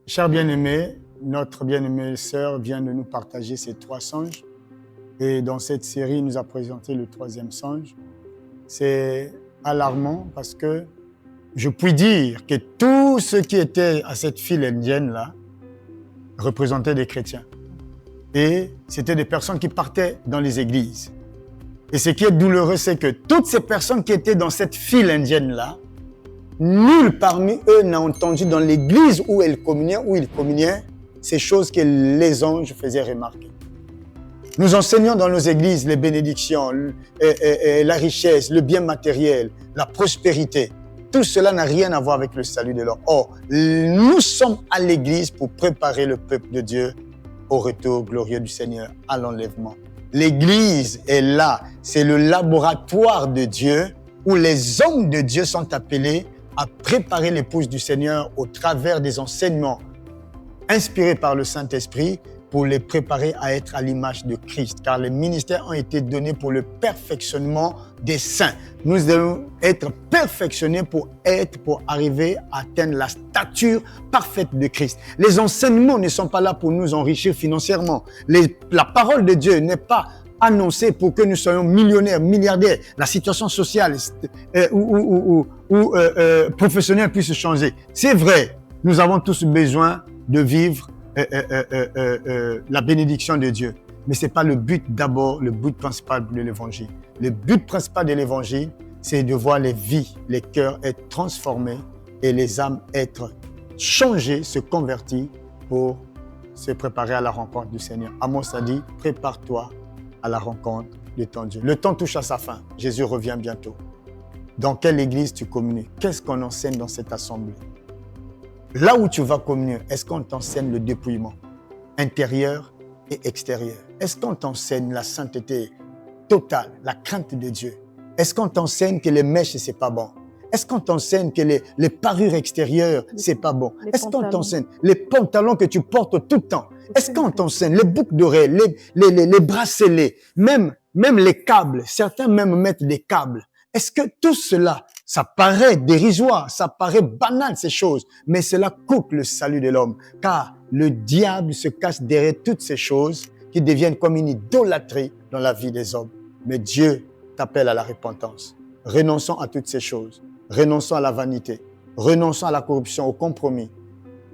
Chers bien-aimés, notre bien-aimée sœur vient de nous partager ses 3 songes. Et dans cette série, il nous a présenté le 3e songe. C'est alarmant parce que je puis dire que tous ceux qui étaient à cette file indienne-là représentaient des chrétiens. Et c'était des personnes qui partaient dans les églises. Et ce qui est douloureux, c'est que toutes ces personnes qui étaient dans cette file indienne-là, nul parmi eux n'a entendu dans l'église où ils communiaient, ces choses que les anges faisaient remarquer. Nous enseignons dans nos églises les bénédictions, la richesse, le bien matériel, la prospérité. Tout cela n'a rien à voir avec le salut de l'homme. Or, nous sommes à l'église pour préparer le peuple de Dieu au retour glorieux du Seigneur, à l'enlèvement. L'église est là, c'est le laboratoire de Dieu où les hommes de Dieu sont appelés à préparer l'épouse du Seigneur au travers des enseignements inspirés par le Saint-Esprit pour les préparer à être à l'image de Christ, car les ministères ont été donnés pour le perfectionnement des saints. Nous devons être perfectionnés pour arriver à atteindre la stature parfaite de Christ. Les enseignements ne sont pas là pour nous enrichir financièrement. La parole de Dieu n'est pas annoncée pour que nous soyons millionnaires, milliardaires. La situation sociale ou professionnelle puisse changer. C'est vrai, nous avons tous besoin de vivre la bénédiction de Dieu. Mais ce n'est pas le but d'abord, le but principal de l'évangile. Le but principal de l'évangile, c'est de voir les vies, les cœurs être transformés et les âmes être changées, se convertir pour se préparer à la rencontre du Seigneur. Amos a dit, prépare-toi à la rencontre de ton Dieu. Le temps touche à sa fin. Jésus revient bientôt. Dans quelle église tu communies? Qu'est-ce qu'on enseigne dans cette assemblée? Là où tu vas communier, est-ce qu'on t'enseigne le dépouillement intérieur et extérieur? Est-ce qu'on t'enseigne la sainteté totale, la crainte de Dieu? Est-ce qu'on t'enseigne que les mèches, c'est pas bon? Est-ce qu'on t'enseigne que les parures extérieures, c'est pas bon? Est-ce qu'on t'enseigne les pantalons que tu portes tout le temps? Est-ce qu'on t'enseigne les boucles d'oreilles, les bracelets, même les câbles? Certains même mettent des câbles. Est-ce que tout cela, ça paraît dérisoire, ça paraît banal ces choses, mais cela coûte le salut de l'homme, car le diable se cache derrière toutes ces choses qui deviennent comme une idolâtrie dans la vie des hommes. Mais Dieu t'appelle à la repentance. Renonçons à toutes ces choses. Renonçons à la vanité. Renonçons à la corruption, au compromis.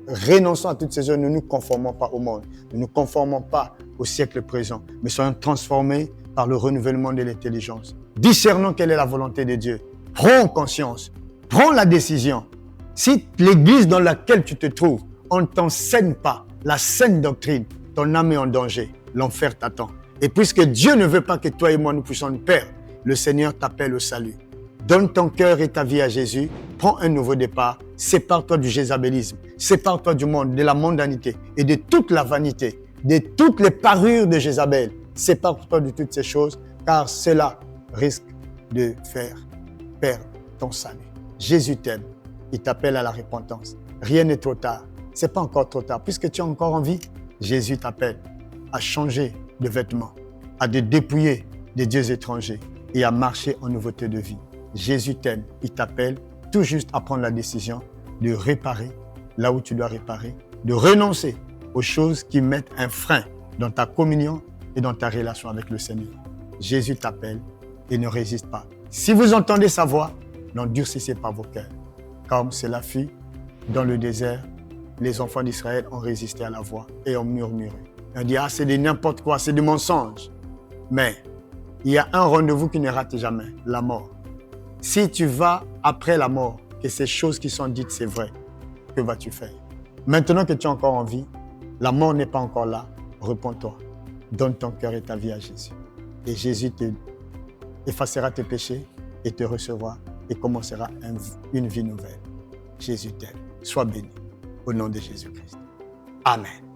Renonçons à toutes ces choses. Ne nous conformons pas au monde. Ne nous conformons pas au siècle présent, mais soyons transformés par le renouvellement de l'intelligence. Discernons quelle est la volonté de Dieu. Prends conscience. Prends la décision. Si l'église dans laquelle tu te trouves, on ne t'enseigne pas la saine doctrine, ton âme est en danger. L'enfer t'attend. Et puisque Dieu ne veut pas que toi et moi nous puissions nous perdre, le Seigneur t'appelle au salut. Donne ton cœur et ta vie à Jésus. Prends un nouveau départ. Sépare-toi du jézabélisme. Sépare-toi du monde, de la mondanité et de toute la vanité, de toutes les parures de Jézabel. Sépare-toi de toutes ces choses, car cela risque de faire perdre ton salut. Jésus t'aime. Il t'appelle à la repentance. Rien n'est trop tard. C'est pas encore trop tard. Puisque tu as encore envie, Jésus t'appelle à changer de vêtements, à te dépouiller des dieux étrangers et à marcher en nouveauté de vie. Jésus t'aime. Il t'appelle tout juste à prendre la décision de réparer là où tu dois réparer, de renoncer aux choses qui mettent un frein dans ta communion et dans ta relation avec le Seigneur. Jésus t'appelle et ne résiste pas. Si vous entendez sa voix, n'endurcissez pas vos cœurs. Comme cela fut dans le désert, les enfants d'Israël ont résisté à la voix et ont murmuré. On dit, c'est de n'importe quoi, c'est du mensonge. Mais il y a un rendez-vous qui ne rate jamais, la mort. Si tu vas après la mort, que ces choses qui sont dites, c'est vrai, que vas-tu faire? Maintenant que tu as encore envie, la mort n'est pas encore là, réponds-toi. Donne ton cœur et ta vie à Jésus. Et Jésus te effacera tes péchés et te recevra et commencera une vie nouvelle. Jésus t'aime. Sois béni au nom de Jésus-Christ. Amen.